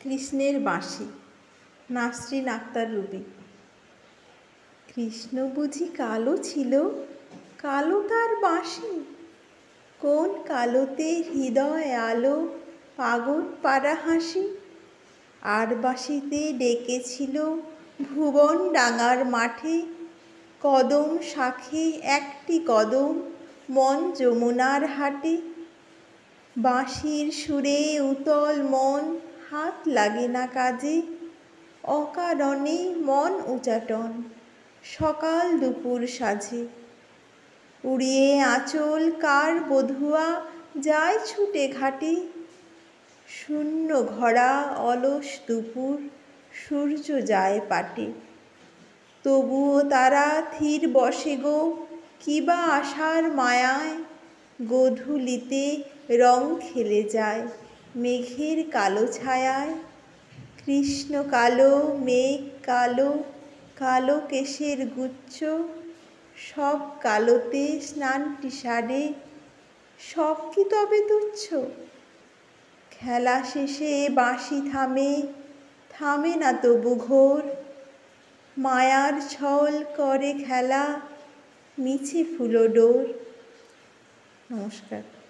কৃষ্ণের বাঁশি, নাসরিন আক্তার রুবি। কৃষ্ণ বুঝি কালো ছিল, কালো তার বাঁশি? কোন কালোতে হৃদয় আলো, পাগল পাড়া হাসি? আর বাঁশিতে ডেকেছিল ভুবন ডাঙার মাঠে, কদম শাখে একটি কদম, মন যমুনার হাটে। বাঁশির সুরে উতল মন, হাত লাগে না কাজে, অকারণে মন উচাটন, সকাল দুপুর সাজে। উড়িয়ে আঁচল কার বধুয়া যায় ছুটে ঘাটে, শূন্য ঘরা অলস দুপুর, সূর্য যায় পাটে। তবুও তারা থির বসে গো, কিবা আশার মায়ায়, গোধূলিতে রং খেলে যায় মেঘের কালো ছায়ায়। কৃষ্ণ কালো, মেঘ কালো, কালো কেশের গুচ্ছ, সব কালোতে স্নানটি সারে, সব কি তবে তুচ্ছ? খেলা শেষে বাঁশি থামে, থামে না তবু ঘোর, মায়ার ছল করে খেলা, মিছে ফুলডোর। নমস্কার।